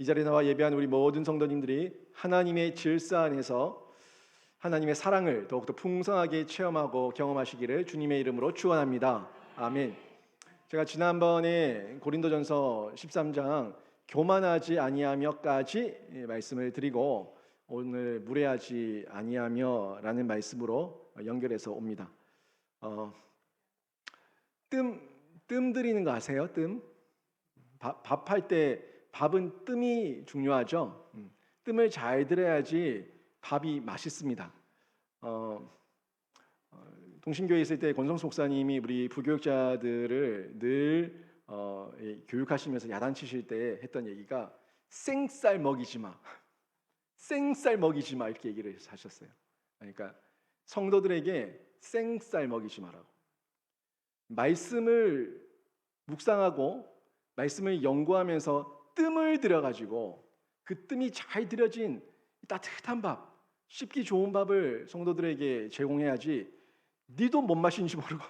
이 자리에 나와 예배한 우리 모든 성도님들이 하나님의 질서 안에서 하나님의 사랑을 더욱더 풍성하게 체험하고 경험하시기를 주님의 이름으로 축원합니다. 아멘. 제가 지난번에 고린도전서 13장 교만하지 아니하며까지 말씀을 드리고 오늘 무례하지 아니하며라는 말씀으로 연결해서 옵니다. 뜸 들이는 거 아세요? 뜸? 밥할 때 밥은 뜸이 중요하죠. 뜸을 잘 들여야지 밥이 맛있습니다. 동신교회 있을 때 권성수 목사님이 우리 부교육자들을 늘 교육하시면서 야단치실 때 했던 얘기가 생쌀 먹이지 마, 생쌀 먹이지 마 이렇게 얘기를 하셨어요. 그러니까 성도들에게 생쌀 먹이지 마라고. 말씀을 묵상하고 말씀을 연구하면서 뜸을 들여가지고 그 뜸이 잘 들여진 따뜻한 밥, 씹기 좋은 밥을 성도들에게 제공해야지 니도 뭔 맛인지 모르고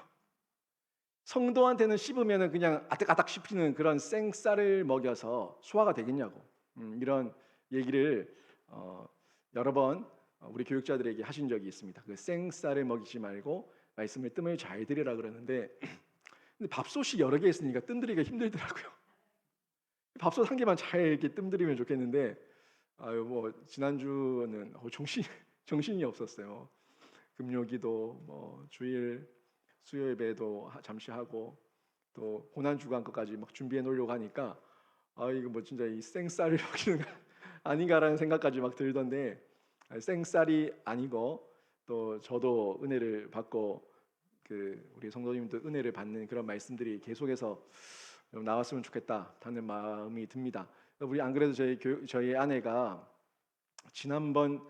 성도한테는 씹으면 그냥 아득아득 씹히는 그런 생쌀을 먹여서 소화가 되겠냐고 이런 얘기를 여러 번 우리 교육자들에게 하신 적이 있습니다. 그 생쌀을 먹이지 말고 말씀을 뜸을 잘 들이라 그러는데 근데 밥솥이 여러 개 있으니까 뜸 들이기가 힘들더라고요. 밥솥 한 개만 잘 이렇게 뜸 들이면 좋겠는데 뭐 지난주는 정신이 없었어요. 금요기도 뭐 주일 수요 예배도 잠시 하고 또 고난 주간 것까지 막 준비해 놓으려고 하니까 이거 뭐 진짜 이 생쌀을 먹이는 거 아닌가라는 생각까지 막 들던데 생쌀이 아니고 또 저도 은혜를 받고 그 우리 성도님도 은혜를 받는 그런 말씀들이 계속해서 나왔으면 좋겠다라는 마음이 듭니다. 우리 안 그래도 저희 아내가 지난번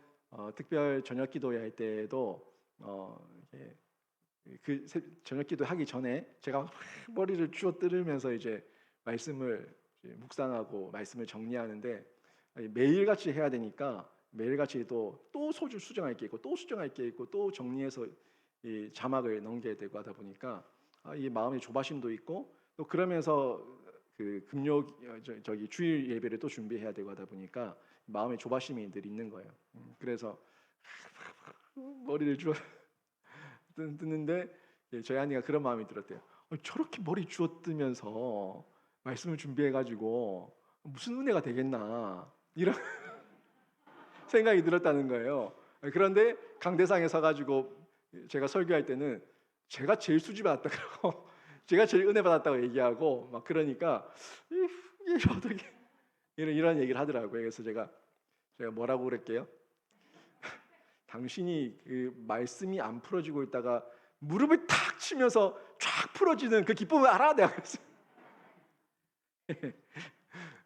특별 저녁 기도회 할 때도 그 저녁 기도 하기 전에 제가 머리를 쥐어 뜯으면서 이제 말씀을 묵상하고 말씀을 정리하는데 매일같이 해야 되니까 매일같이 또 소주 수정할 게 있고 또 수정할 게 있고 또 정리해서 이 자막을 넘겨야 되고 하다 보니까 이 마음의 조바심도 있고 또 그러면서 그 저기 주일 예배를 또 준비해야 되고 하다 보니까 마음의 조바심이 늘 있는 거예요. 그래서 머리를 주워 뜯는데 저희 아내가 그런 마음이 들었대요. 저렇게 머리 주워 뜨면서 말씀을 준비해가지고 무슨 은혜가 되겠나 이런 생각이 들었다는 거예요. 그런데 강대상에 서가지고 제가 설교할 때는 제가 제일 수지 받았다 그러고 제가 제일 은혜 받았다고 얘기하고 막 그러니까 이게 어떻게 이런 얘기를 하더라고요. 그래서 제가 뭐라고 그랬게요? 당신이 그 말씀이 안 풀어지고 있다가 무릎을 탁 치면서 쫙 풀어지는 그 기쁨을 알아? 내가 그랬어요.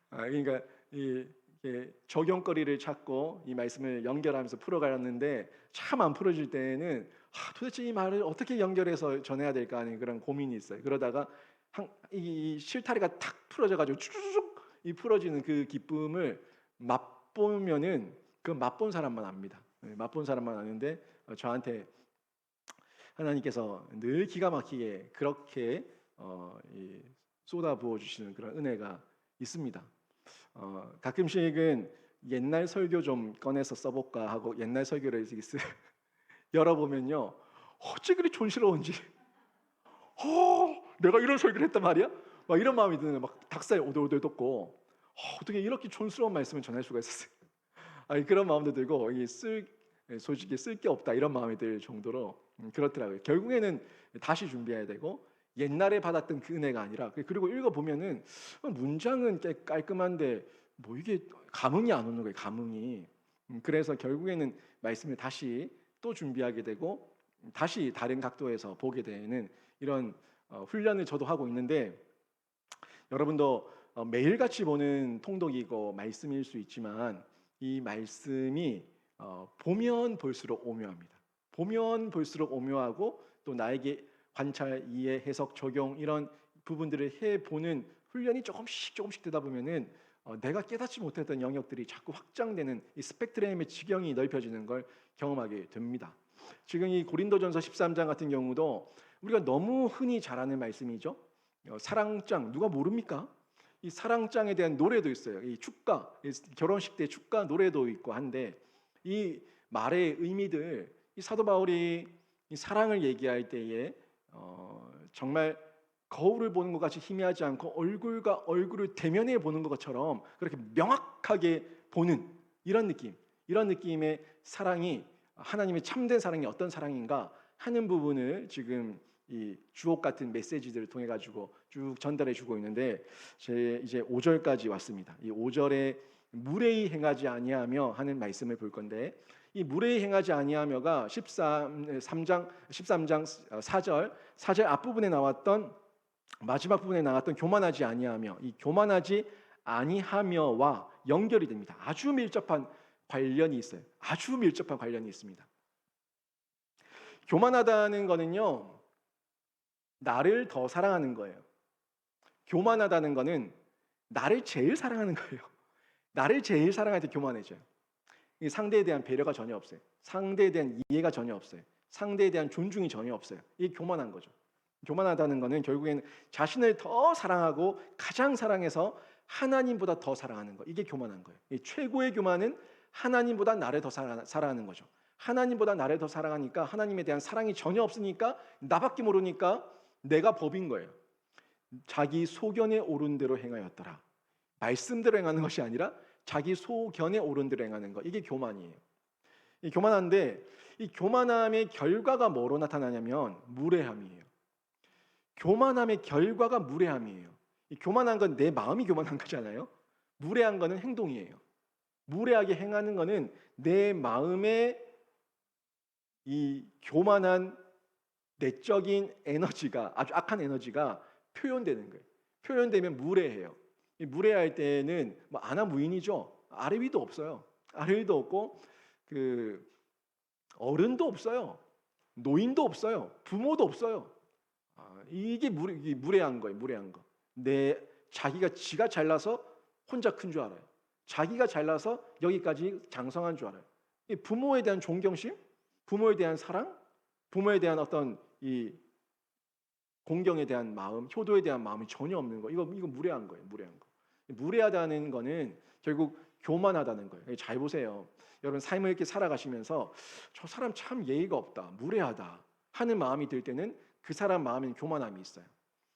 그러니까 이 적용거리를 찾고 이 말씀을 연결하면서 풀어가는데 참 안 풀어질 때에는 도대체 이 말을 어떻게 연결해서 전해야 될까 하는 그런 고민이 있어요. 그러다가 이 실타리가 탁 풀어져가지고 쭉쭉 이 풀어지는 그 기쁨을 맛보면은 그 맛본 사람만 압니다. 맛본 사람만 아는데 저한테 하나님께서 늘 기가 막히게 그렇게 쏟아 부어 주시는 그런 은혜가 있습니다. 가끔씩은 옛날 설교 좀 꺼내서 써볼까 하고 옛날 설교를 열어보면요 어찌 그리 촌스러운지 내가 이런 설교를 했단 말이야? 막 이런 마음이 드는 거예요. 막 닭살 오돌오돌 돋고 어떻게 이렇게 촌스러운 말씀을 전할 수가 있었어요. 그런 마음도 들고 솔직히 쓸 게 없다 이런 마음이 들 정도로 그렇더라고요. 결국에는 다시 준비해야 되고 옛날에 받았던 그 은혜가 아니라 그리고 읽어보면은 문장은 깔끔한데 뭐 이게 감흥이 안 오는 거예요. 감흥이. 그래서 결국에는 말씀을 다시 또 준비하게 되고 다시 다른 각도에서 보게 되는 이런 훈련을 저도 하고 있는데 여러분도 매일같이 보는 통독이고 말씀일 수 있지만 이 말씀이 보면 볼수록 오묘합니다. 보면 볼수록 오묘하고 또 나에게 관찰, 이해, 해석, 적용 이런 부분들을 해보는 훈련이 조금씩 되다 보면은 내가 깨닫지 못했던 영역들이 자꾸 확장되는 이 스펙트럼의 지경이 넓혀지는 걸 경험하게 됩니다. 지금 이 고린도전서 13장 같은 경우도 우리가 너무 흔히 잘 아는 말씀이죠. 사랑장 누가 모릅니까? 이 사랑장에 대한 노래도 있어요. 이 축가, 결혼식 때 축가 노래도 있고 한데 이 말의 의미들, 이 사도 바울이 이 사랑을 얘기할 때에 정말 거울을 보는 것 같이 희미하지 않고 얼굴과 얼굴을 대면해 보는 것처럼 그렇게 명확하게 보는 이런 느낌, 이런 느낌의 사랑이 하나님의 참된 사랑이 어떤 사랑인가 하는 부분을 지금 이 주옥 같은 메시지들을 통해 가지고 쭉 전달해 주고 있는데 제 이제 5절까지 왔습니다. 이 5절에 무례히 행하지 아니하며 하는 말씀을 볼 건데 이 무례히 행하지 아니하며가 13장 4절 앞부분에 나왔던 마지막 부분에 나왔던 교만하지 아니하며 이 교만하지 아니하며와 연결이 됩니다. 아주 밀접한 관련이 있어요. 아주 밀접한 관련이 있습니다. 교만하다는 거는요, 나를 더 사랑하는 거예요. 교만하다는 거는 나를 제일 사랑하는 거예요. 나를 제일 사랑할 때 교만해져요. 상대에 대한 배려가 전혀 없어요. 상대에 대한 이해가 전혀 없어요. 상대에 대한 존중이 전혀 없어요. 이게 교만한 거죠. 교만하다는 것은 결국에는 자신을 더 사랑하고 가장 사랑해서 하나님보다 더 사랑하는 거. 이게 교만한 거예요. 이 최고의 교만은 하나님보다 나를 더 사랑하는 거죠. 하나님보다 나를 더 사랑하니까 하나님에 대한 사랑이 전혀 없으니까 나밖에 모르니까 내가 법인 거예요. 자기 소견에 오른 대로 행하였더라. 말씀대로 행하는 것이 아니라 자기 소견에 오른 대로 행하는 거. 이게 교만이에요. 이 교만한데 이 교만함의 결과가 뭐로 나타나냐면 무례함이에요. 교만함의 결과가 무례함이에요. 이 교만한 건 내 마음이 교만한 거잖아요. 무례한 거는 행동이에요. 무례하게 행하는 거는 내 마음의 이 교만한 내적인 에너지가 아주 악한 에너지가 표현되는 거예요. 표현되면 무례해요. 이 무례할 때는 뭐 아나무인이죠. 아래 위도 없어요. 아래 위도 없고 그 어른도 없어요. 노인도 없어요. 부모도 없어요. 이게 무례한 거예요. 무례한 거. 자기가 지가 잘나서 혼자 큰 줄 알아요. 자기가 잘나서 여기까지 장성한 줄 알아요. 이 부모에 대한 존경심, 부모에 대한 사랑, 부모에 대한 어떤 이 공경에 대한 마음, 효도에 대한 마음이 전혀 없는 거. 이거 무례한 거예요. 무례한 거. 무례하다는 거는 결국 교만하다는 거예요. 잘 보세요. 여러분 삶을 이렇게 살아가시면서 저 사람 참 예의가 없다, 무례하다 하는 마음이 들 때는 그 사람 마음에는 교만함이 있어요.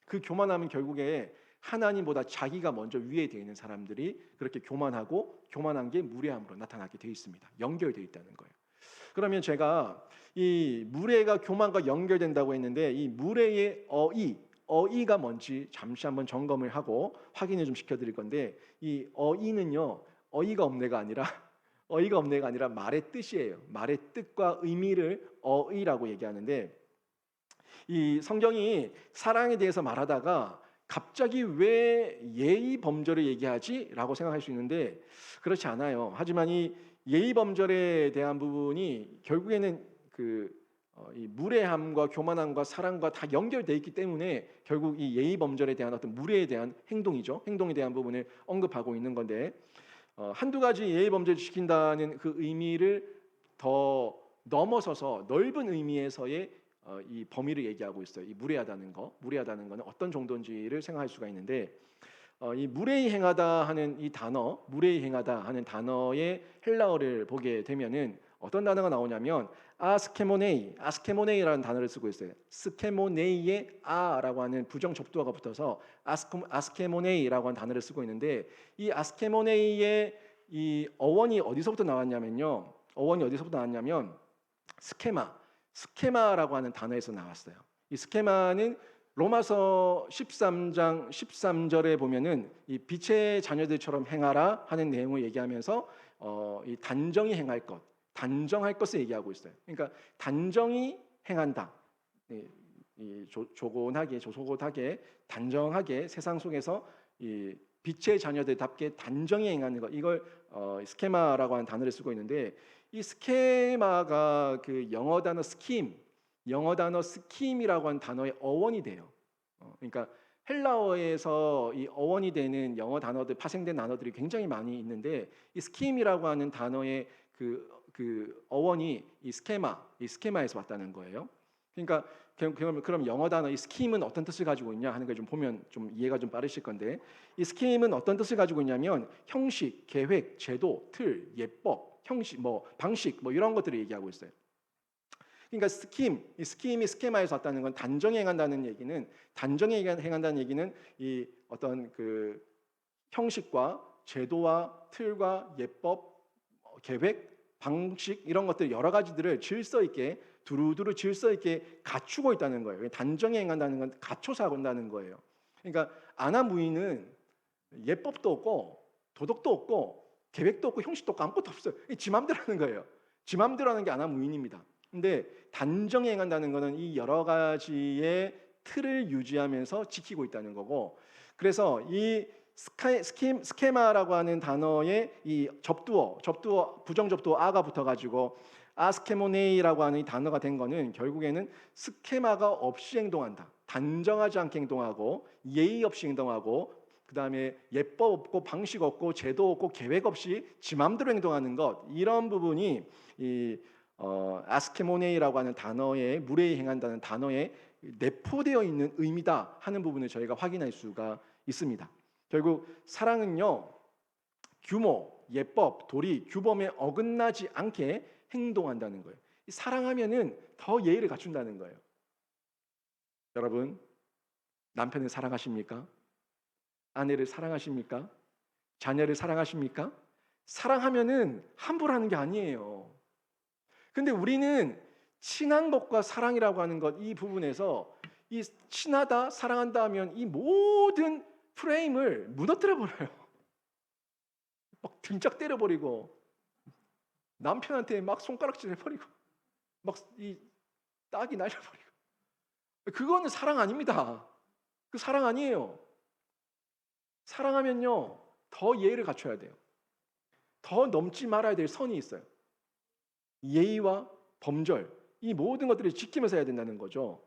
그 교만함은 결국에 하나님보다 자기가 먼저 위에 되어 있는 사람들이 그렇게 교만하고 교만한 게 무례함으로 나타나게 되어 있습니다. 연결되어 있다는 거예요. 그러면 제가 이 무례가 교만과 연결된다고 했는데 이 무례의 어이가 뭔지 잠시 한번 점검을 하고 확인을 좀 시켜드릴 건데 이 어이는요 어이가 없네가 아니라 말의 뜻이에요. 말의 뜻과 의미를 어이라고 얘기하는데 이 성경이 사랑에 대해서 말하다가 갑자기 왜 예의 범절을 얘기하지? 라고 생각할 수 있는데 그렇지 않아요. 하지만 이 예의 범절에 대한 부분이 결국에는 이 무례함과 교만함과 사랑과 다 연결되어 있기 때문에 결국 이 예의 범절에 대한 어떤 무례에 대한 행동이죠. 행동에 대한 부분을 언급하고 있는 건데 한두 가지 예의 범죄를 지킨다는 그 의미를 더 넘어서서 넓은 의미에서의 이 범위를 얘기하고 있어요. 이 무례하다는 거는 어떤 정도인지를 생각할 수가 있는데 이 무례히 행하다 하는 이 단어, 무례히 행하다 하는 단어의 헬라어를 보게 되면은 어떤 단어가 나오냐면 아스케모네이라는 단어를 쓰고 있어요. 스케모네이에 아라고 하는 부정 접두어가 붙어서 아스케모네이라고 하는 단어를 쓰고 있는데 이 아스케모네이의 이 어원이 어디서부터 나왔냐면 스케마라고 하는 단어에서 나왔어요. 이 스케마는 로마서 13장 13절에 보면은 이 빛의 자녀들처럼 행하라 하는 내용을 얘기하면서 이 단정히 행할 것, 단정할 것을 얘기하고 있어요. 그러니까 단정히 행한다. 조곤하게 단정하게 세상 속에서 이 빛의 자녀들답게 단정히 행하는 것, 이걸 스케마라고 하는 단어를 쓰고 있는데 이 스케마가 그 영어 단어 스킴이라고 하는 단어의 어원이 돼요. 그러니까 헬라어에서 이 어원이 되는 영어 단어들, 파생된 단어들이 굉장히 많이 있는데 이 스킴이라고 하는 단어의 그 어원이 이 스케마에서 왔다는 거예요. 그러니까 그럼 영어 단어 이 스킴은 어떤 뜻을 가지고 있냐 하는 걸 좀 보면 좀 이해가 좀 빠르실 건데, 이 스킴은 어떤 뜻을 가지고 있냐면 형식, 계획, 제도, 틀, 예법, 형식, 뭐 방식, 뭐 이런 것들을 얘기하고 있어요. 그러니까 이 스킴이 스케마에서 왔다는 건 단정히 행한다는 얘기는, 단정히 행한다는 얘기는 이 어떤 그 형식과 제도와 틀과 예법, 계획, 방식 이런 것들 여러 가지들을 질서 있게 두루두루 질서 있게 갖추고 있다는 거예요. 단정히 행한다는 건 갖춰서 한다는 거예요. 그러니까 아나무인은 예법도 없고 도덕도 없고 계획도 없고 형식도 없고 아무것도 없어요. 지 맘대로 하는 거예요. 지 맘대로 하는 게 아나무인입니다. 근데 단정히 행한다는 것은 이 여러 가지의 틀을 유지하면서 지키고 있다는 거고, 그래서 이 스케마라고 하는 단어에 이 접두어 부정 접두어 아가 붙어가지고 아스케모네이라고 하는 이 단어가 된 거는 결국에는 스케마가 없이 행동한다, 단정하지 않게 행동하고 예의 없이 행동하고 그 다음에 예법 없고 방식 없고 제도 없고 계획 없이 지 맘대로 행동하는 것, 이런 부분이 이 아스케모네이라고 하는 단어에 무례히 행한다는 단어에 내포되어 있는 의미다 하는 부분을 저희가 확인할 수가 있습니다. 결국 사랑은요, 규모, 예법, 도리, 규범에 어긋나지 않게 행동한다는 거예요. 사랑하면은 더 예의를 갖춘다는 거예요. 여러분, 남편을 사랑하십니까? 아내를 사랑하십니까? 자녀를 사랑하십니까? 사랑하면은 함부로 하는 게 아니에요. 근데 우리는 친한 것과 사랑이라고 하는 것, 이 부분에서 이 친하다, 사랑한다 하면 이 모든 프레임을 무너뜨려 버려요. 막 등짝 때려버리고 남편한테 막 손가락질 해버리고 막 이 딱이 날려버리고, 그거는 사랑 아닙니다. 그 사랑 아니에요. 사랑하면요 더 예의를 갖춰야 돼요. 더 넘지 말아야 될 선이 있어요. 예의와 범절, 이 모든 것들을 지키면서 해야 된다는 거죠.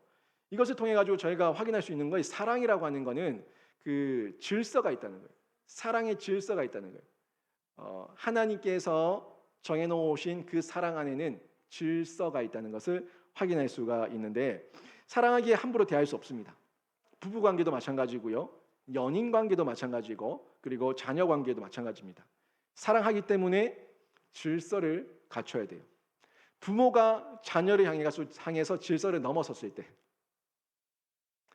이것을 통해 가지고 저희가 확인할 수 있는 것이 사랑이라고 하는 것은 그 질서가 있다는 거예요. 사랑의 질서가 있다는 거예요. 하나님께서 정해놓으신 그 사랑 안에는 질서가 있다는 것을 확인할 수가 있는데, 사랑하기에 함부로 대할 수 없습니다. 부부관계도 마찬가지고요, 연인관계도 마찬가지고, 그리고 자녀관계도 마찬가지입니다. 사랑하기 때문에 질서를 갖춰야 돼요. 부모가 자녀를 향해서 질서를 넘어섰을 때,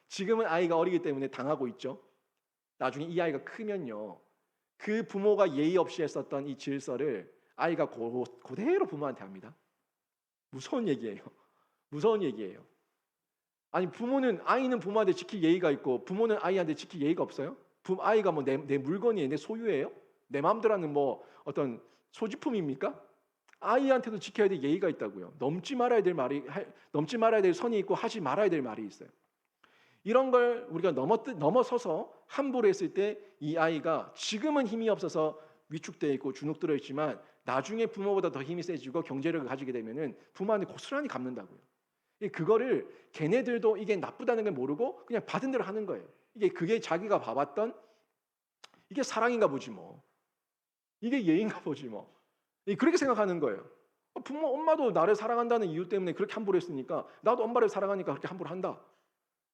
지금은 아이가 어리기 때문에 당하고 있죠. 나중에 이 아이가 크면요, 그 부모가 예의 없이 했었던 이 질서를 아이가 그대로 부모한테 합니다. 무서운 얘기예요. 무서운 얘기예요. 아니, 아이는 부모한테 지킬 예의가 있고 부모는 아이한테 지킬 예의가 없어요? 아이가 뭐 내 물건이에요? 내 소유예요? 내 마음대로 하는 뭐 어떤 소지품입니까? 아이한테도 지켜야 될 예의가 있다고요. 넘지 말아야 될 선이 있고 하지 말아야 될 말이 있어요. 이런 걸 우리가 넘어서서 함부로 했을 때 이 아이가 지금은 힘이 없어서 위축되어 있고 주눅들어 있지만 나중에 부모보다 더 힘이 세지고 경제력을 가지게 되면은 부모한테 고스란히 갚는다고요. 그거를 걔네들도 이게 나쁘다는 걸 모르고 그냥 받은 대로 하는 거예요. 그게 자기가 봐봤던 이게 사랑인가 보지 뭐. 이게 예인가 보지 뭐. 그렇게 생각하는 거예요. 엄마도 나를 사랑한다는 이유 때문에 그렇게 함부로 했으니까 나도 엄마를 사랑하니까 그렇게 함부로 한다.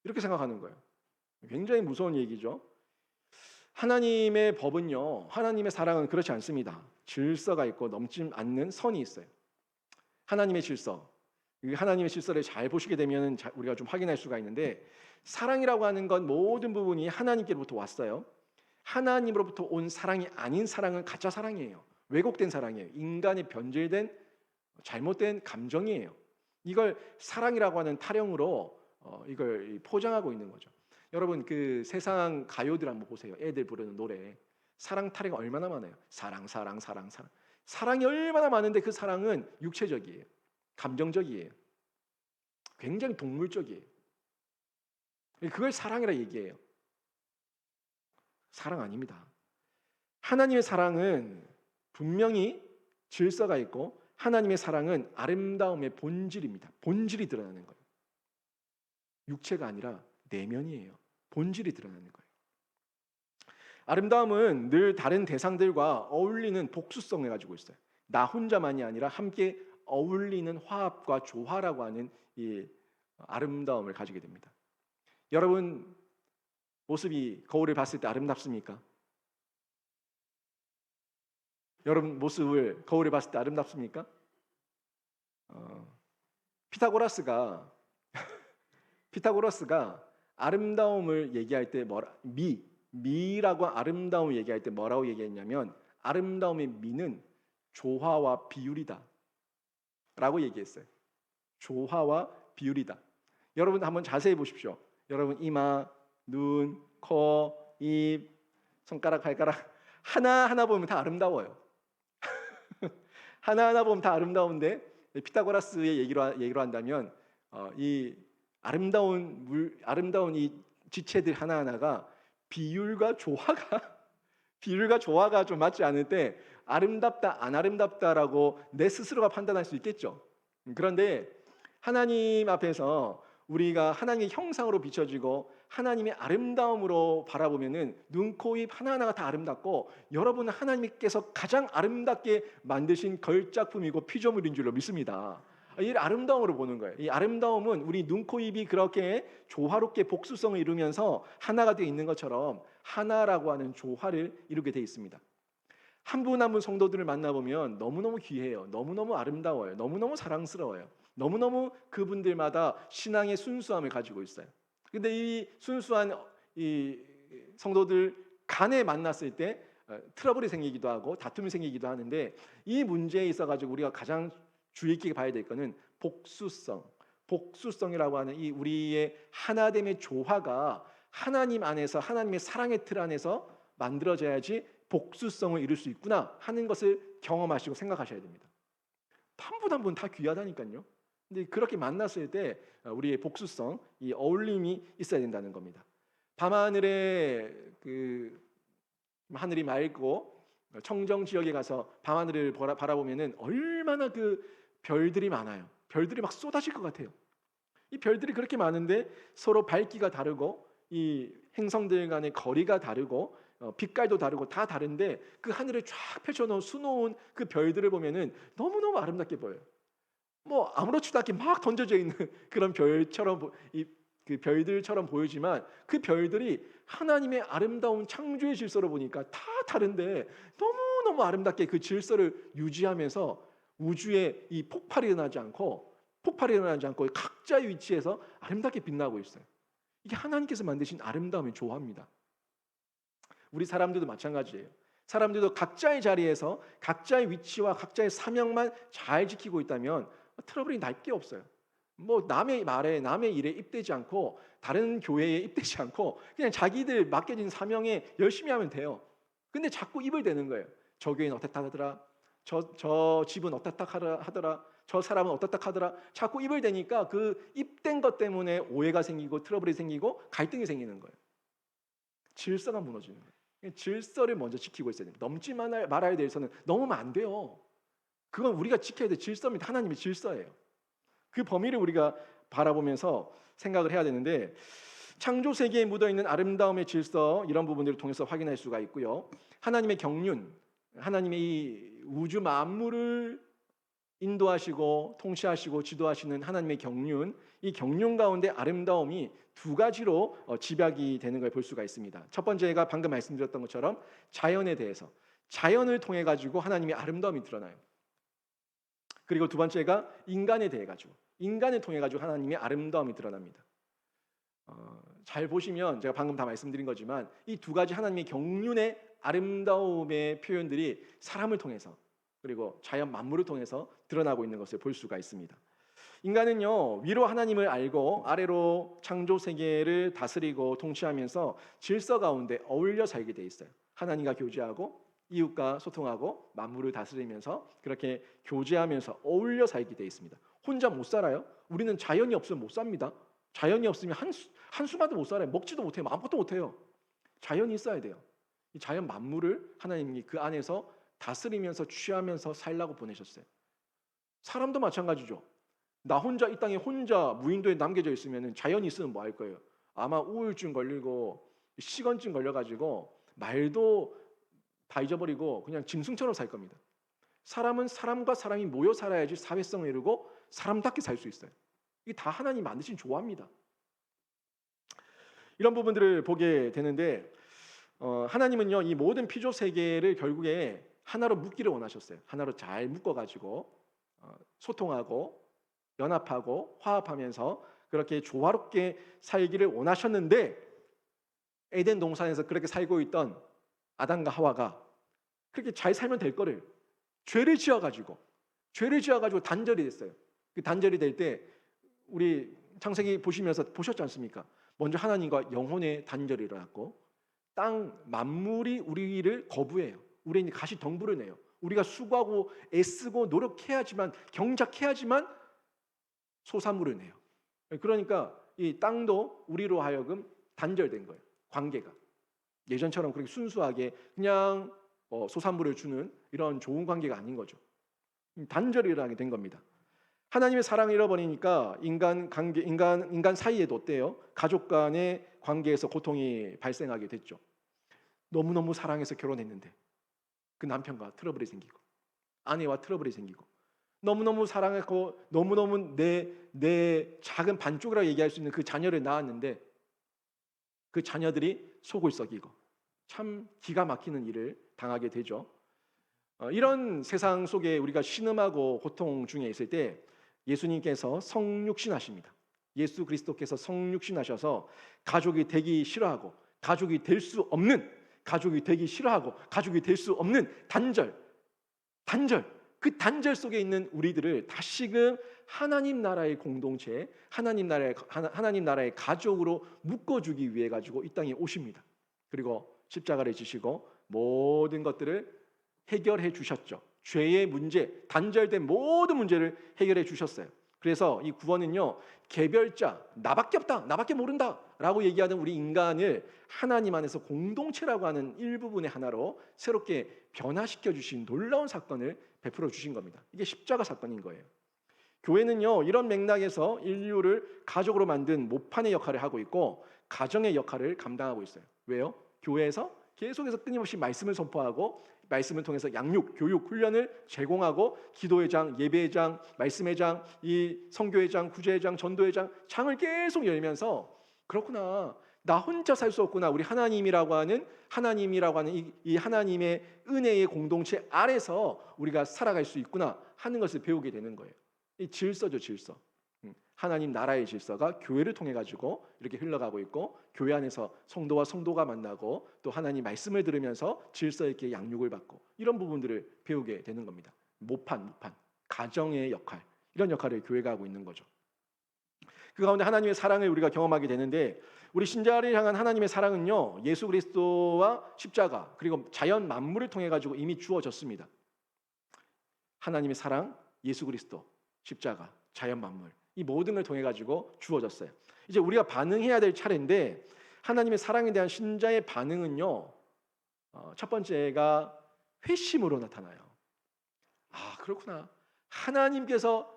이렇게 생각하는 거예요. 굉장히 무서운 얘기죠. 하나님의 법은요, 하나님의 사랑은 그렇지 않습니다. 질서가 있고 넘지 않는 선이 있어요. 하나님의 질서, 하나님의 질서를 잘 보시게 되면 우리가 좀 확인할 수가 있는데, 사랑이라고 하는 건 모든 부분이 하나님께로부터 왔어요. 하나님으로부터 온 사랑이 아닌 사랑은 가짜 사랑이에요. 왜곡된 사랑이에요. 인간의 변질된 잘못된 감정이에요. 이걸 사랑이라고 하는 타령으로 이걸 포장하고 있는 거죠. 여러분, 그 세상 가요들 한번 보세요. 애들 부르는 노래, 사랑 타령 얼마나 많아요. 사랑. 사랑이 얼마나 많은데 그 사랑은 육체적이에요. 감정적이에요. 굉장히 동물적이에요. 그걸 사랑이라 얘기해요. 사랑 아닙니다. 하나님의 사랑은 분명히 질서가 있고, 하나님의 사랑은 아름다움의 본질입니다. 본질이 드러나는 거예요. 육체가 아니라 내면이에요. 본질이 드러나는 거예요. 아름다움은 늘 다른 대상들과 어울리는 복수성을 가지고 있어요. 나 혼자만이 아니라 함께 어울리는 화합과 조화라고 하는 이 아름다움을 가지게 됩니다. 여러분 모습이 거울을 봤을 때 아름답습니까? 여러분 모습을 거울에 봤을 때 아름답습니까? 어, 피타고라스가 피타고라스가 아름다움을 얘기할 때 미라고 아름다움을 얘기할 때 뭐라고 얘기했냐면 아름다움의 미는 조화와 비율이다 라고 얘기했어요. 조화와 비율이다. 여러분 한번 자세히 보십시오. 여러분 이마, 눈, 코, 입, 손가락, 발가락 하나하나 보면 다 아름다워요. 하나하나 보면 다 아름다운데 피타고라스의 얘기로 한다면 이 아름다운 이 지체들 하나하나가 비율과 조화가 좀 맞지 않을 때 아름답다 안 아름답다라고 내 스스로가 판단할 수 있겠죠. 그런데 하나님 앞에서 우리가 하나님의 형상으로 비춰지고 하나님의 아름다움으로 바라보면은 눈, 코, 입 하나하나가 다 아름답고 여러분은 하나님께서 가장 아름답게 만드신 걸작품이고 피조물인 줄로 믿습니다. 이 아름다움으로 보는 거예요. 이 아름다움은 우리 눈, 코, 입이 그렇게 조화롭게 복수성을 이루면서 하나가 되어 있는 것처럼 하나라고 하는 조화를 이루게 되어 있습니다. 한 분 한 분 성도들을 만나보면 너무너무 귀해요. 너무너무 아름다워요. 너무너무 사랑스러워요. 너무너무 그분들마다 신앙의 순수함을 가지고 있어요. 근데 이 순수한 이 성도들 간에 만났을 때 트러블이 생기기도 하고 다툼이 생기기도 하는데 이 문제에 있어 가지고 우리가 가장 주의 깊게 봐야 될 거는 복수성이라고 하는 이 우리의 하나됨의 조화가 하나님 안에서 하나님의 사랑의 틀 안에서 만들어져야지 복수성을 이룰 수 있구나 하는 것을 경험하시고 생각하셔야 됩니다. 한 분 한 분 다 귀하다니까요. 근데 그렇게 만났을 때 우리의 복수성, 이 어울림이 있어야 된다는 겁니다. 밤하늘에 하늘이 맑고 청정 지역에 가서 밤하늘을 바라보면은 얼마나 그 별들이 많아요. 별들이 막 쏟아질 것 같아요. 이 별들이 그렇게 많은데 서로 밝기가 다르고 이 행성들 간의 거리가 다르고 빛깔도 다르고 다 다른데 그 하늘에 쫙 펼쳐놓은 수놓은 그 별들을 보면은 너무너무 아름답게 보여요. 뭐 아무렇지도 않게 막 던져져 있는 그런 별처럼 그 별들처럼 보이지만 그 별들이 하나님의 아름다운 창조의 질서로 보니까 다 다른데 너무너무 아름답게 그 질서를 유지하면서 우주에 이 폭발이 일어나지 않고 각자의 위치에서 아름답게 빛나고 있어요. 이게 하나님께서 만드신 아름다움의 조화입니다. 우리 사람들도 마찬가지예요. 사람들도 각자의 자리에서 각자의 위치와 각자의 사명만 잘 지키고 있다면 트러블이 날 게 없어요. 뭐 남의 말에 남의 일에 입대지 않고 다른 교회에 입대지 않고 그냥 자기들 맡겨진 사명에 열심히 하면 돼요. 근데 자꾸 입을 대는 거예요. 저 교회는 어떻다 하더라. 저 집은 어떻다 하더라. 저 사람은 어떻다 하더라. 자꾸 입을 대니까 그 입된 것 때문에 오해가 생기고 트러블이 생기고 갈등이 생기는 거예요. 질서가 무너지는 거예요. 질서를 먼저 지키고 있어야 됩니다. 넘지 말아야 될 선은 넘으면 안 돼요. 그건 우리가 지켜야 될 질서입니다. 하나님의 질서예요. 그 범위를 우리가 바라보면서 생각을 해야 되는데 창조 세계에 묻어있는 아름다움의 질서 이런 부분들을 통해서 확인할 수가 있고요. 하나님의 경륜, 하나님의 이 우주 만물을 인도하시고 통치하시고 지도하시는 하나님의 경륜, 이 경륜 가운데 아름다움이 두 가지로 집약이 되는 걸 볼 수가 있습니다. 첫 번째가 방금 말씀드렸던 것처럼 자연에 대해서 자연을 통해 가지고 하나님의 아름다움이 드러나요. 그리고 두 번째가 인간에 대해 가지고 인간을 통해 가지고 하나님의 아름다움이 드러납니다. 잘 보시면 제가 방금 다 말씀드린 거지만 이 두 가지 하나님의 경륜의 아름다움의 표현들이 사람을 통해서 그리고 자연 만물을 통해서 드러나고 있는 것을 볼 수가 있습니다. 인간은요 위로 하나님을 알고 아래로 창조 세계를 다스리고 통치하면서 질서 가운데 어울려 살게 돼 있어요. 하나님과 교제하고 이웃과 소통하고 만물을 다스리면서 그렇게 교제하면서 어울려 살게 돼 있습니다. 혼자 못 살아요. 우리는 자연이 없으면 못 삽니다. 자연이 없으면 한숨만도 못 살아요. 먹지도 못해요. 아무것도 못해요. 자연이 있어야 돼요. 이 자연 만물을 하나님이 그 안에서 다스리면서 취하면서 살라고 보내셨어요. 사람도 마찬가지죠. 나 혼자 이 땅에 혼자 무인도에 남겨져 있으면 자연이 있으면 뭐 할 거예요? 아마 우울증 걸리고 식원증 걸려가지고 말도 다 잊어버리고 그냥 짐승처럼 살 겁니다. 사람은 사람과 사람이 모여 살아야지 사회성을 이루고 사람답게 살 수 있어요. 이게 다 하나님 만드신 조화입니다. 이런 부분들을 보게 되는데 하나님은요 이 모든 피조 세계를 결국에 하나로 묶기를 원하셨어요. 하나로 잘 묶어가지고 소통하고 연합하고 화합하면서 그렇게 조화롭게 살기를 원하셨는데 에덴 동산에서 그렇게 살고 있던 아담과 하와가 그렇게 잘 살면 될 거를 죄를 지어가지고 단절이 됐어요. 그 단절이 될 때 우리 창세기 보시면서 보셨지 않습니까? 먼저 하나님과 영혼의 단절이 일어났고 땅 만물이 우리를 거부해요. 우리는 가시덤불을 내요. 우리가 수고하고 애쓰고 노력해야지만 경작해야지만 소산물을 내요. 그러니까 이 땅도 우리로 하여금 단절된 거예요. 관계가 예전처럼 그렇게 순수하게 그냥 소산물을 주는 이런 좋은 관계가 아닌 거죠. 단절이 일어나게 된 겁니다. 하나님의 사랑을 잃어버리니까 인간 사이에도 어때요? 가족 간의 관계에서 고통이 발생하게 됐죠. 너무너무 사랑해서 결혼했는데 그 남편과 트러블이 생기고 아내와 트러블이 생기고 너무너무 사랑했고 너무너무 내 작은 반쪽이라고 얘기할 수 있는 그 자녀를 낳았는데 그 자녀들이 속을 썩이고 참 기가 막히는 일을 당하게 되죠. 이런 세상 속에 우리가 신음하고 고통 중에 있을 때 예수님께서 성육신하십니다. 예수 그리스도께서 성육신하셔서 가족이 되기 싫어하고 가족이 될 수 없는 가족이 되기 싫어하고 가족이 될 수 없는 단절 그 단절 속에 있는 우리들을 다시금 하나님 나라의 공동체 하나님 나라의 가족으로 묶어주기 위해 가지고 이 땅에 오십니다. 그리고 십자가를 지시고 모든 것들을 해결해 주셨죠. 죄의 문제, 단절된 모든 문제를 해결해 주셨어요. 그래서 이 구원은요 개별자, 나밖에 없다, 나밖에 모른다 라고 얘기하는 우리 인간을 하나님 안에서 공동체라고 하는 일부분의 하나로 새롭게 변화시켜 주신 놀라운 사건을 베풀어 주신 겁니다. 이게 십자가 사건인 거예요. 교회는요 이런 맥락에서 인류를 가족으로 만든 모판의 역할을 하고 있고 가정의 역할을 감당하고 있어요. 왜요? 교회에서 계속해서 끊임없이 말씀을 선포하고 말씀을 통해서 양육, 교육, 훈련을 제공하고 기도의 장, 예배의 장, 말씀의 장, 이 선교의 장, 구제의 장, 전도의 장을 계속 열면서 그렇구나. 나 혼자 살 수 없구나. 우리 하나님이라고 하는 이 하나님의 은혜의 공동체 아래서 우리가 살아갈 수 있구나 하는 것을 배우게 되는 거예요. 이 질서죠, 질서. 하나님 나라의 질서가 교회를 통해 가지고 이렇게 흘러가고 있고 교회 안에서 성도와 성도가 만나고 또 하나님 말씀을 들으면서 질서 있게 양육을 받고 이런 부분들을 배우게 되는 겁니다. 모판, 가정의 역할 이런 역할을 교회가 하고 있는 거죠. 그 가운데 하나님의 사랑을 우리가 경험하게 되는데 우리 신자를 향한 하나님의 사랑은요 예수 그리스도와 십자가 그리고 자연 만물을 통해 가지고 이미 주어졌습니다. 하나님의 사랑, 예수 그리스도, 십자가, 자연 만물 이 모든 걸 통해 가지고 주어졌어요. 이제 우리가 반응해야 될 차례인데 하나님의 사랑에 대한 신자의 반응은요 첫 번째가 회심으로 나타나요. 아 그렇구나. 하나님께서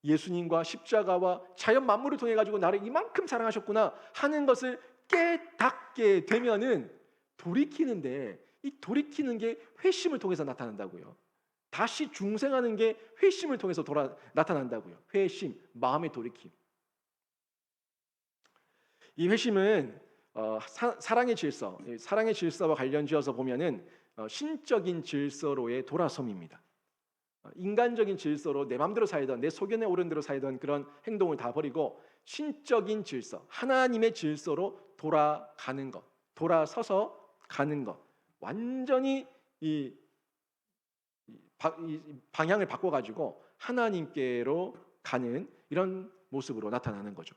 예수님과 십자가와 자연 만물을 통해 가지고 나를 이만큼 사랑하셨구나 하는 것을 깨닫게 되면은 돌이키는데 이 돌이키는 게 회심을 통해서 나타난다고요. 다시 중생하는 게 회심을 통해서 나타난다고요. 회심, 마음의 돌이킴. 이 회심은 사랑의 질서와 관련지어서 보면은 신적인 질서로의 돌아섬입니다. 인간적인 질서로 내 마음대로 살던 내 소견에 오른 대로 살던 그런 행동을 다 버리고 신적인 질서, 하나님의 질서로 돌아가는 것, 돌아서서 가는 것, 완전히 이 방향을 바꿔가지고 하나님께로 가는 이런 모습으로 나타나는 거죠.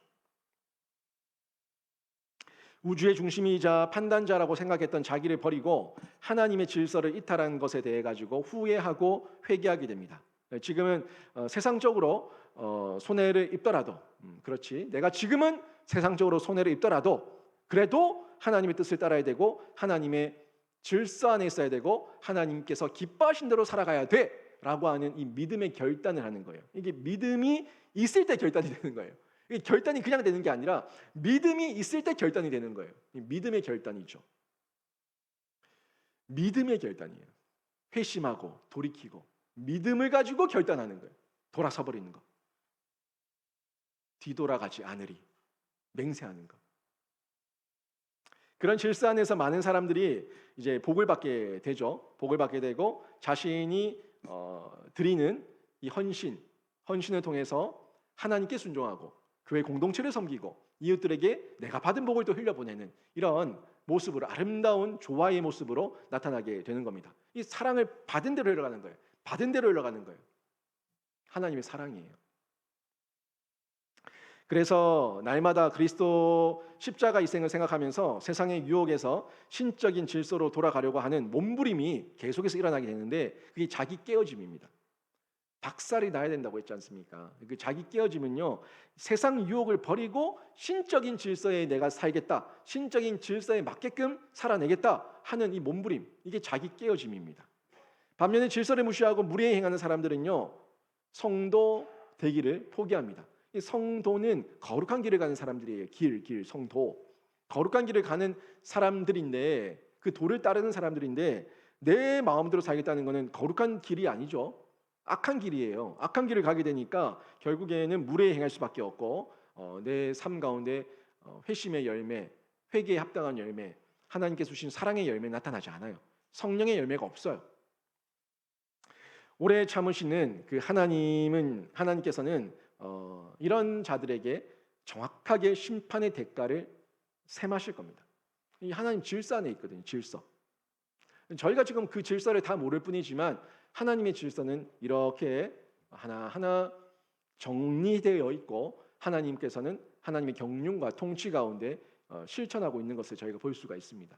우주의 중심이자 판단자라고 생각했던 자기를 버리고 하나님의 질서를 이탈한 것에 대해 가지고 후회하고 회개하게 됩니다. 지금은 세상적으로 손해를 입더라도 그렇지 내가 지금은 세상적으로 손해를 입더라도 그래도 하나님의 뜻을 따라야 되고 하나님의 질서 안에 있어야 되고 하나님께서 기뻐하신 대로 살아가야 돼라고 하는 이 믿음의 결단을 하는 거예요. 이게 믿음이 있을 때 결단이 되는 거예요. 이 결단이 그냥 되는 게 아니라 믿음이 있을 때 결단이 되는 거예요. 이 믿음의 결단이죠. 믿음의 결단이에요. 회심하고 돌이키고 믿음을 가지고 결단하는 거예요. 돌아서 버리는 거. 뒤돌아가지 않으리. 맹세하는 것. 그런 질서 안에서 많은 사람들이 이제 복을 받게 되죠. 복을 받게 되고 자신이 드리는 이 헌신을 통해서 하나님께 순종하고 교회 공동체를 섬기고 이웃들에게 내가 받은 복을 또 흘려보내는 이런 모습으로, 아름다운 조화의 모습으로 나타나게 되는 겁니다. 이 사랑을 받은 대로 흘러가는 거예요. 받은 대로 흘러가는 거예요. 하나님의 사랑이에요. 그래서 날마다 그리스도 십자가 이생을 생각하면서 세상의 유혹에서 신적인 질서로 돌아가려고 하는 몸부림이 계속해서 일어나게 되는데 그게 자기 깨어짐입니다. 박살이 나야 된다고 했지 않습니까? 그 자기 깨어짐은요, 세상 유혹을 버리고 신적인 질서에 내가 살겠다, 신적인 질서에 맞게끔 살아내겠다 하는 이 몸부림, 이게 자기 깨어짐입니다. 반면에 질서를 무시하고 무례히 행하는 사람들은요, 성도 되기를 포기합니다. 이 성도는 거룩한 길을 가는 사람들이에요. 성도. 거룩한 길을 가는 사람들인데, 그 도를 따르는 사람들인데 내 마음대로 살겠다는 것은 거룩한 길이 아니죠. 악한 길이에요. 악한 길을 가게 되니까 결국에는 무례히 행할 수밖에 없고 내 삶 가운데 회심의 열매, 회개에 합당한 열매, 하나님께서 주신 사랑의 열매 나타나지 않아요. 성령의 열매가 없어요. 오래 참으시는 그 하나님께서는 이런 자들에게 정확하게 심판의 대가를 셈하실 겁니다. 이 하나님 질서 안에 있거든요. 질서. 저희가 지금 그 질서를 다 모를 뿐이지만 하나님의 질서는 이렇게 하나하나 정리되어 있고 하나님께서는 하나님의 경륜과 통치 가운데 실천하고 있는 것을 저희가 볼 수가 있습니다.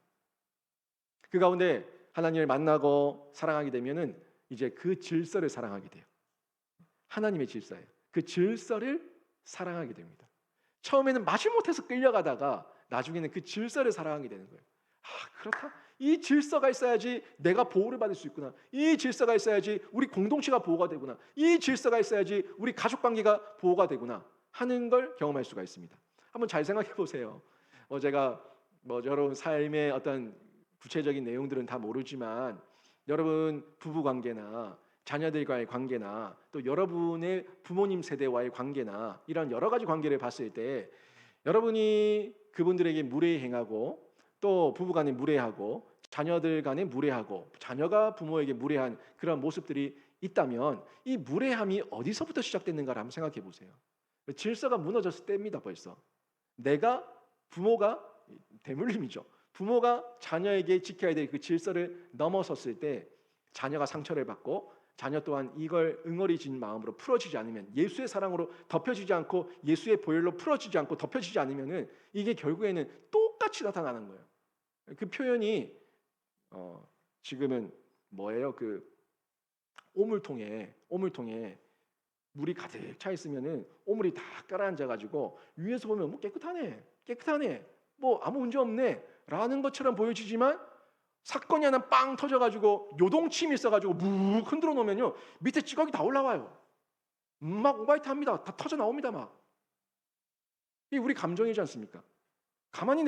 그 가운데 하나님을 만나고 사랑하게 되면은 이제 그 질서를 사랑하게 돼요. 하나님의 질서예요. 그 질서를 사랑하게 됩니다. 처음에는 마지못해서 끌려가다가 나중에는 그 질서를 사랑하게 되는 거예요. 그렇다. 이 질서가 있어야지 내가 보호를 받을 수 있구나. 이 질서가 있어야지 우리 공동체가 보호가 되구나. 이 질서가 있어야지 우리 가족 관계가 보호가 되구나 하는 걸 경험할 수가 있습니다. 한번 잘 생각해 보세요. 제가 여러분 삶의 어떤 구체적인 내용들은 다 모르지만 여러분 부부 관계나 자녀들과의 관계나 또 여러분의 부모님 세대와의 관계나 이런 여러 가지 관계를 봤을 때 여러분이 그분들에게 무례히 행하고 또 부부간에 무례하고 자녀들 간에 무례하고 자녀가 부모에게 무례한 그런 모습들이 있다면 이 무례함이 어디서부터 시작됐는가를 한번 생각해 보세요. 질서가 무너졌을 때입니다. 벌써 부모가 대물림이죠. 부모가 자녀에게 지켜야 될 그 질서를 넘어섰을 때 자녀가 상처를 받고 자녀 또한 이걸 응어리진 마음으로 풀어지지 않으면 예수의 사랑으로 덮여지지 않고 예수의 보혈로 풀어지지 않고 덮여지지 않으면은 이게 결국에는 똑같이 나타나는 거예요. 그 표현이 지금은 뭐예요? 그 오물통에 물이 가득 차 있으면은 오물이 다 깔아앉아 가지고 위에서 보면 뭐 깨끗하네, 뭐 아무 문제 없네라는 것처럼 보여지지만 사건이 하나 빵 터져가지고 요동침이 있어가지고 묵 흔들어 놓으면요 밑에 찌꺼기 다 올라와요. 막 오바이트합니다. 다 터져 나옵니다. 막 이 우리 감정이지 않습니까? 가만히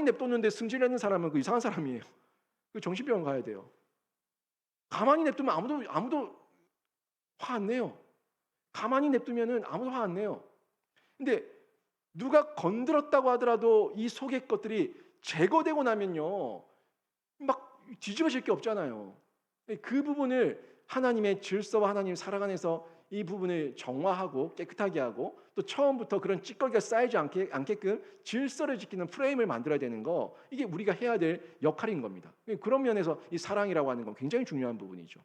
냅뒀는데 승질내는 사람은 그 이상한 사람이에요. 그 정신병원 가야 돼요. 가만히 냅두면 아무도 화 안 내요. 가만히 냅두면은 아무도 화 안 내요. 근데 누가 건드렸다고 하더라도 이 속의 것들이 제거되고 나면요 막 뒤집어질 게 없잖아요. 그 부분을 하나님의 질서와 하나님의 사랑 안에서 이 부분을 정화하고 깨끗하게 하고 또 처음부터 그런 찌꺼기가 쌓이지 않게끔 질서를 지키는 프레임을 만들어야 되는 거, 이게 우리가 해야 될 역할인 겁니다. 그런 면에서 이 사랑이라고 하는 건 굉장히 중요한 부분이죠.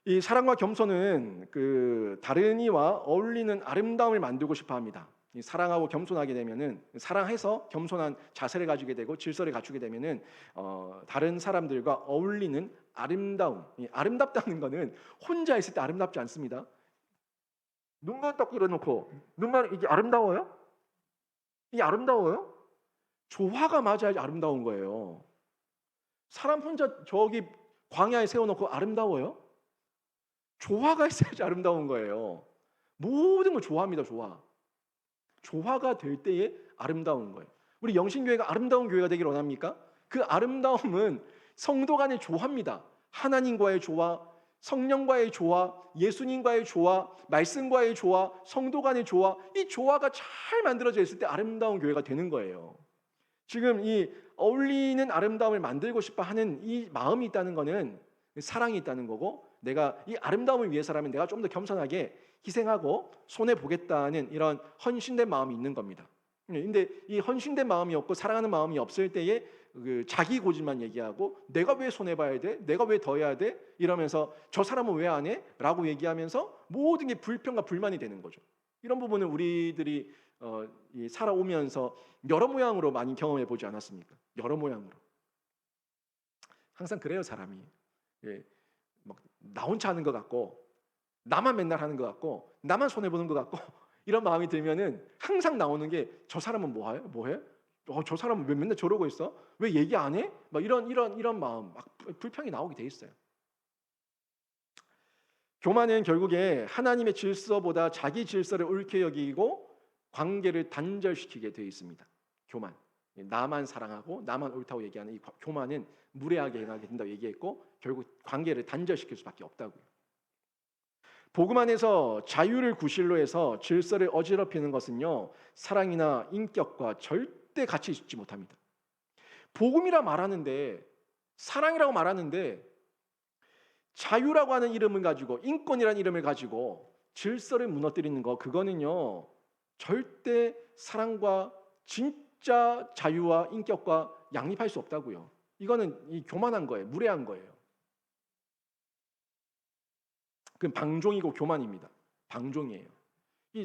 이 사랑과 겸손은 그 다른 이와 어울리는 아름다움을 만들고 싶어 합니다. 사랑하고 겸손하게 되면은, 사랑해서 겸손한 자세를 가지게 되고 질서를 갖추게 되면은 다른 사람들과 어울리는 아름다움. 아름답다는 거는 혼자 있을 때 아름답지 않습니다. 눈만 딱 그려놓고 눈만, 이게 아름다워요? 이게 아름다워요? 조화가 맞아야지 아름다운 거예요. 사람 혼자 저기 광야에 세워놓고 아름다워요? 조화가 있어야지 아름다운 거예요. 모든 걸 조화합니다. 조화가 될 때에 아름다운 거예요. 우리 영신교회가 아름다운 교회가 되기를 원합니까? 그 아름다움은 성도 간의 조화입니다. 하나님과의 조화, 성령과의 조화, 예수님과의 조화, 말씀과의 조화, 성도 간의 조화, 이 조화가 잘 만들어져 있을 때 아름다운 교회가 되는 거예요. 지금 이 어울리는 아름다움을 만들고 싶어 하는 이 마음이 있다는 거는 사랑이 있다는 거고, 내가 이 아름다움을 위해서라면 내가 좀 더 겸손하게 희생하고 손해 보겠다는 이런 헌신된 마음이 있는 겁니다. 근데 이 헌신된 마음이 없고 사랑하는 마음이 없을 때에 그 자기 고집만 얘기하고, 내가 왜 손해 봐야 돼? 내가 왜 더 해야 돼? 이러면서 저 사람은 왜 안 해? 라고 얘기하면서 모든 게 불평과 불만이 되는 거죠. 이런 부분은 우리들이 살아오면서 여러 모양으로 많이 경험해 보지 않았습니까? 여러 모양으로. 항상 그래요, 사람이. 나 혼자 하는 것 같고, 나만 맨날 하는 것 같고, 나만 손해 보는 것 같고 이런 마음이 들면은 항상 나오는 게, 저 사람은 뭐해? 저 사람은 왜 맨날 저러고 있어? 왜 얘기 안 해? 막 이런 마음, 막 불평이 나오게 돼 있어요. 교만은 결국에 하나님의 질서보다 자기 질서를 옳게 여기고 관계를 단절시키게 되어 있습니다. 교만, 나만 사랑하고 나만 옳다고 얘기하는 이 교만은 무례하게 행하게 된다고 얘기했고, 결국 관계를 단절시킬 수밖에 없다고요. 복음 안에서 자유를 구실로 해서 질서를 어지럽히는 것은요, 사랑이나 인격과 절대 같이 있지 못합니다. 복음이라 말하는데, 사랑이라고 말하는데, 자유라고 하는 이름을 가지고, 인권이라는 이름을 가지고 질서를 무너뜨리는 거, 그거는요 절대 사랑과 진짜 자유와 인격과 양립할 수 없다고요. 이거는 이 교만한 거예요. 무례한 거예요. 그건 방종이고 교만입니다. 방종이에요.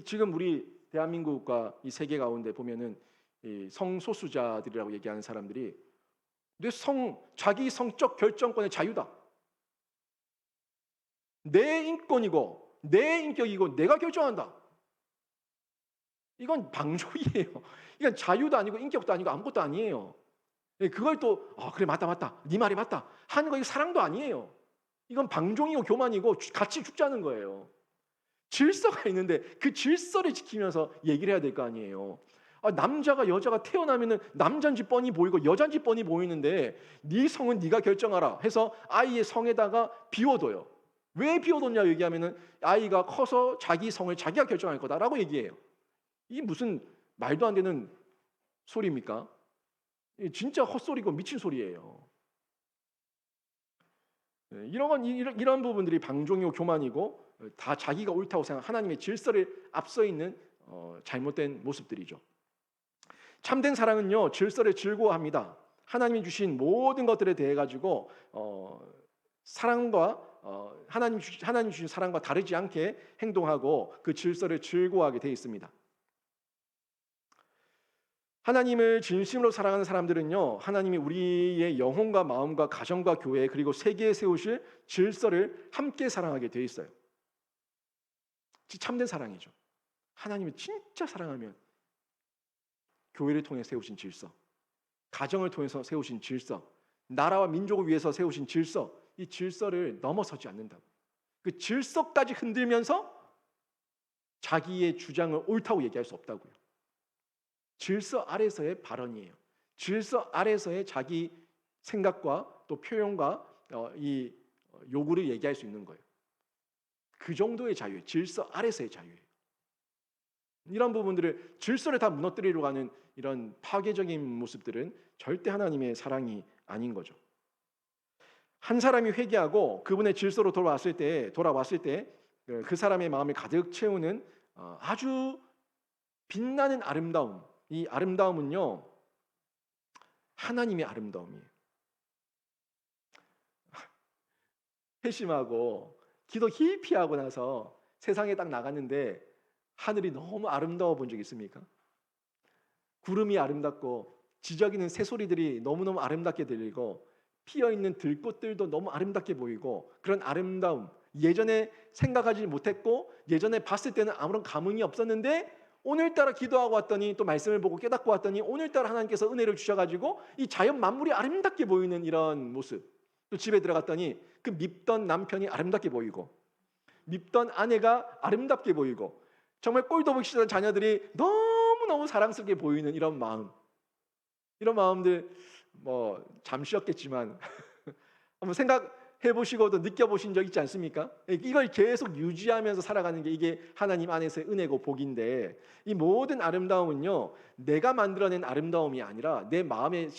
지금 우리 대한민국과 이 세계 가운데 보면은 이 성소수자들이라고 얘기하는 사람들이 자기 성적 결정권의 자유다, 내 인권이고 내 인격이고 내가 결정한다. 이건 방종이에요. 이건 자유도 아니고 인격도 아니고 아무것도 아니에요. 그걸 또 그래, 맞다, 네 말이 맞다 하는 거, 이거 사랑도 아니에요. 이건 방종이고 교만이고 같이 죽자는 거예요. 질서가 있는데 그 질서를 지키면서 얘기를 해야 될 거 아니에요. 남자가 여자가 태어나면은 남자인지 뻔히 보이고 여자인지 뻔히 보이는데, 네 성은 네가 결정하라 해서 아이의 성에다가 비워둬요. 왜 비워뒀냐 얘기하면은 아이가 커서 자기 성을 자기가 결정할 거다라고 얘기해요. 이 무슨 말도 안 되는 소리입니까? 진짜 헛소리고 미친 소리예요. 이런 부분들이 방종이고 교만이고, 다 자기가 옳다고 생각, 하나님의 질서를 앞서 있는 잘못된 모습들이죠. 참된 사랑은요, 질서를 즐거워합니다. 하나님이 주신 모든 것들에 대해 가지고 사랑과 하나님 주신 사랑과 다르지 않게 행동하고 그 질서를 즐거워하게 되어 있습니다. 하나님을 진심으로 사랑하는 사람들은요, 하나님이 우리의 영혼과 마음과 가정과 교회 그리고 세계에 세우실 질서를 함께 사랑하게 되어 있어요. 참된 사랑이죠. 하나님을 진짜 사랑하면 교회를 통해 세우신 질서, 가정을 통해서 세우신 질서, 나라와 민족을 위해서 세우신 질서, 이 질서를 넘어서지 않는다고. 그 질서까지 흔들면서 자기의 주장을 옳다고 얘기할 수 없다고요. 질서 아래서의 발언이에요. 질서 아래서의 자기 생각과 또 표현과 이 요구를 얘기할 수 있는 거예요. 그 정도의 자유예요. 질서 아래서의 자유예요. 이런 부분들을, 질서를 다 무너뜨리려고 하는 이런 파괴적인 모습들은 절대 하나님의 사랑이 아닌 거죠. 한 사람이 회개하고 그분의 질서로 돌아왔을 때 그 사람의 마음을 가득 채우는 아주 빛나는 아름다움, 이 아름다움은요, 하나님의 아름다움이에요. 회심하고 기도 깊이 하고 나서 세상에 딱 나갔는데 하늘이 너무 아름다워 본 적 있습니까? 구름이 아름답고 지저귀는 새소리들이 너무너무 아름답게 들리고 피어있는 들꽃들도 너무 아름답게 보이고, 그런 아름다움, 예전에 생각하지 못했고 예전에 봤을 때는 아무런 감흥이 없었는데, 오늘따라 기도하고 왔더니 또 말씀을 보고 깨닫고 왔더니 오늘따라 하나님께서 은혜를 주셔가지고 이 자연 만물이 아름답게 보이는 이런 모습. 또 집에 들어갔더니 그 밉던 남편이 아름답게 보이고, 밉던 아내가 아름답게 보이고, 정말 꼴도 보기 싫은 자녀들이 너무너무 사랑스럽게 보이는 이런 마음, 이런 마음들 잠시였겠지만 한번 생각해 해보시고도 느껴보신 적 있지 않습니까? 이걸 계속 유지하면서 살아가는 게 이게 하나님 안에서의 은혜고 복인데, 이 모든 아름다움은요 내가 만들어낸 아름다움이 아니라 내 마음의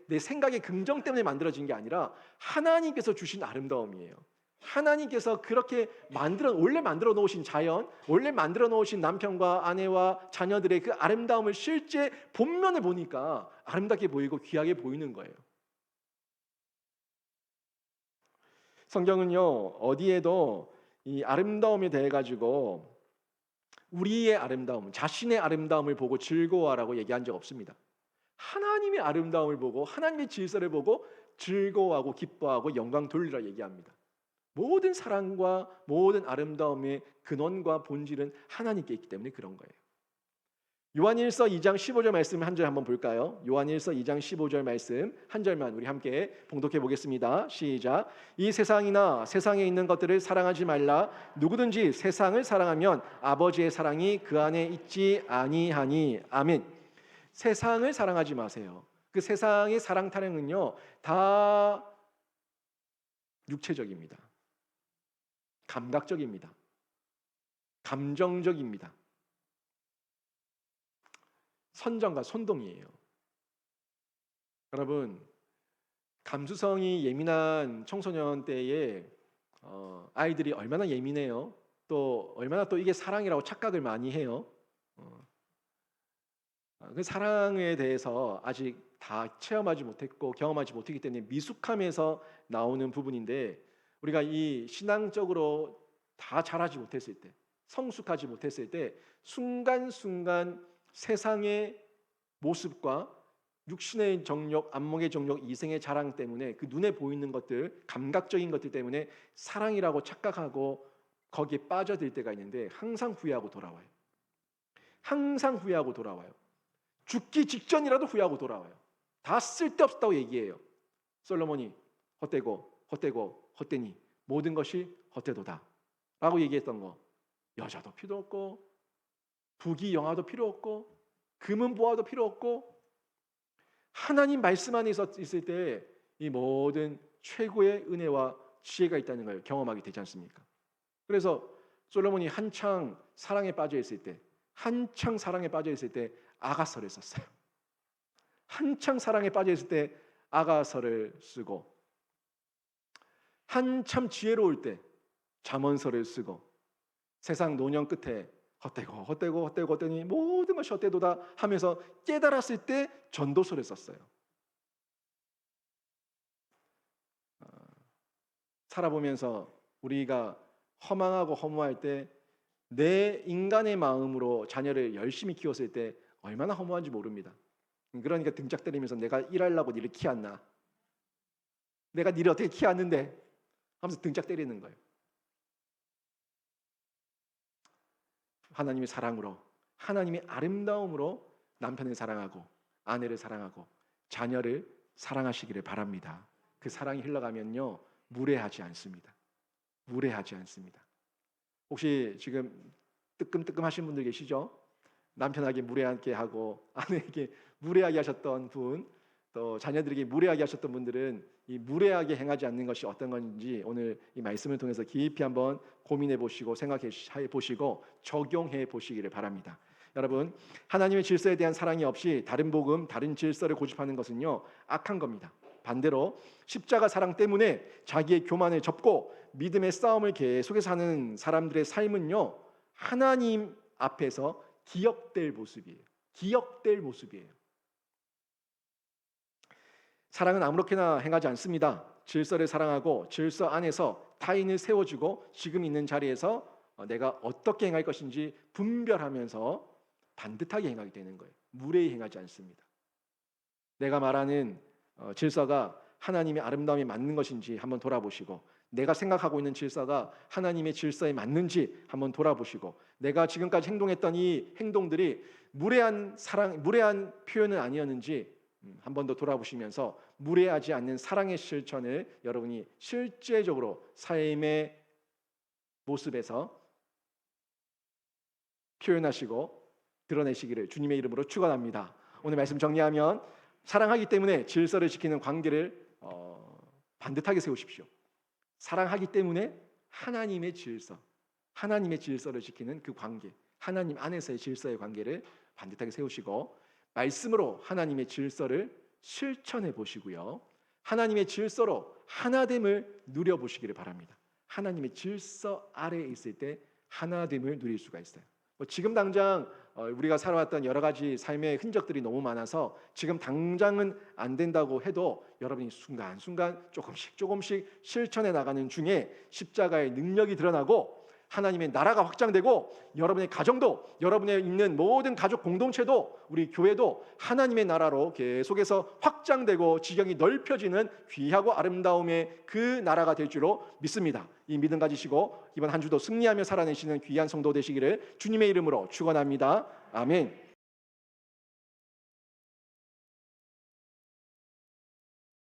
내 생각의 긍정 때문에 만들어진 게 아니라 하나님께서 주신 아름다움이에요. 하나님께서 그렇게 원래 만들어 놓으신 자연, 원래 만들어 놓으신 남편과 아내와 자녀들의 그 아름다움을 실제 본면을 보니까 아름답게 보이고 귀하게 보이는 거예요. 성경은요 어디에도 이 아름다움에 대해 가지고 우리의 아름다움, 자신의 아름다움을 보고 즐거워하라고 얘기한 적 없습니다. 하나님의 아름다움을 보고 하나님의 질서를 보고 즐거워하고 기뻐하고 영광 돌리라 얘기합니다. 모든 사랑과 모든 아름다움의 근원과 본질은 하나님께 있기 때문에 그런 거예요. 요한일서 2장 15절 말씀 한 절 한번 볼까요? 요한일서 2장 15절 말씀 한 절만 우리 함께 봉독해 보겠습니다. 시작. 이 세상이나 세상에 있는 것들을 사랑하지 말라. 누구든지 세상을 사랑하면 아버지의 사랑이 그 안에 있지 아니하니. 아멘. 세상을 사랑하지 마세요. 그 세상의 사랑 타령은요 다 육체적입니다. 감각적입니다. 감정적입니다. 선정과 선동이에요. 여러분, 감수성이 예민한 청소년 때에 아이들이 얼마나 예민해요. 또 얼마나 또 이게 사랑이라고 착각을 많이 해요. 그 사랑에 대해서 아직 다 체험하지 못했고 경험하지 못했기 때문에 미숙함에서 나오는 부분인데, 우리가 이 신앙적으로 다 자라지 못했을 때, 성숙하지 못했을 때 순간순간 세상의 모습과 육신의 정욕, 안목의 정욕, 이생의 자랑 때문에 그 눈에 보이는 것들, 감각적인 것들 때문에 사랑이라고 착각하고 거기에 빠져들 때가 있는데 항상 후회하고 돌아와요. 항상 후회하고 돌아와요. 죽기 직전이라도 후회하고 돌아와요. 다 쓸데없다고 얘기해요. 솔로몬이 헛되고 헛되니 모든 것이 헛되도다 라고 얘기했던 거, 여자도 필요 없고 부귀 영화도 필요 없고 금은 보화도 필요 없고 하나님 말씀 안에 있을 때 이 모든 최고의 은혜와 지혜가 있다는 걸 경험하게 되지 않습니까? 그래서 솔로몬이 한창 사랑에 빠져 있을 때 아가서를 썼어요. 한창 사랑에 빠져 있을 때 아가서를 쓰고, 한참 지혜로울 때 잠언서를 쓰고, 세상 노년 끝에 헛되니 모든 것이 헛되도다 하면서 깨달았을 때 전도서를 썼어요. 살아보면서 우리가 허망하고 허무할 때 내 인간의 마음으로 자녀를 열심히 키웠을 때 얼마나 허무한지 모릅니다. 그러니까 등짝 때리면서 내가 일하려고 니를 키웠나? 내가 니를 어떻게 키웠는데? 하면서 등짝 때리는 거예요. 하나님의 사랑으로, 하나님의 아름다움으로 남편을 사랑하고 아내를 사랑하고 자녀를 사랑하시기를 바랍니다. 그 사랑이 흘러가면요 무례하지 않습니다. 무례하지 않습니다. 혹시 지금 뜨끔뜨끔하신 분들 계시죠? 남편에게 무례하게 하고 아내에게 무례하게 하셨던 분, 또 자녀들에게 무례하게 하셨던 분들은 이 무례하게 행하지 않는 것이 어떤 건지 오늘 이 말씀을 통해서 깊이 한번 고민해 보시고 생각해 보시고 적용해 보시기를 바랍니다. 여러분, 하나님의 질서에 대한 사랑이 없이 다른 복음, 다른 질서를 고집하는 것은요 악한 겁니다. 반대로 십자가 사랑 때문에 자기의 교만을 접고 믿음의 싸움을 계속해서 하는 사람들의 삶은요 하나님 앞에서 기억될 모습이에요. 기억될 모습이에요. 사랑은 아무렇게나 행하지 않습니다. 질서를 사랑하고 질서 안에서 타인을 세워주고 지금 있는 자리에서 내가 어떻게 행할 것인지 분별하면서 반듯하게 행하게 되는 거예요. 무례히 행하지 않습니다. 내가 말하는 질서가 하나님의 아름다움에 맞는 것인지 한번 돌아보시고, 내가 생각하고 있는 질서가 하나님의 질서에 맞는지 한번 돌아보시고, 내가 지금까지 행동했던 이 행동들이 무례한 표현은 아니었는지 한 번 더 돌아보시면서 무례하지 않는 사랑의 실천을 여러분이 실제적으로 삶의 모습에서 표현하시고 드러내시기를 주님의 이름으로 축원합니다. 오늘 말씀 정리하면 사랑하기 때문에 질서를 지키는 관계를 반듯하게 세우십시오. 사랑하기 때문에 하나님의 질서, 하나님의 질서를 지키는 그 관계, 하나님 안에서의 질서의 관계를 반듯하게 세우시고 말씀으로 하나님의 질서를 실천해 보시고요. 하나님의 질서로 하나됨을 누려보시기를 바랍니다. 하나님의 질서 아래에 있을 때 하나됨을 누릴 수가 있어요. 지금 당장 우리가 살아왔던 여러 가지 삶의 흔적들이 너무 많아서 지금 당장은 안 된다고 해도 여러분이 순간순간 조금씩 실천해 나가는 중에 십자가의 능력이 드러나고 하나님의 나라가 확장되고 여러분의 가정도, 여러분의 있는 모든 가족 공동체도, 우리 교회도 하나님의 나라로 계속해서 확장되고 지경이 넓혀지는 귀하고 아름다움의 그 나라가 될 줄로 믿습니다. 이 믿음 가지시고 이번 한 주도 승리하며 살아내시는 귀한 성도 되시기를 주님의 이름으로 축원합니다. 아멘.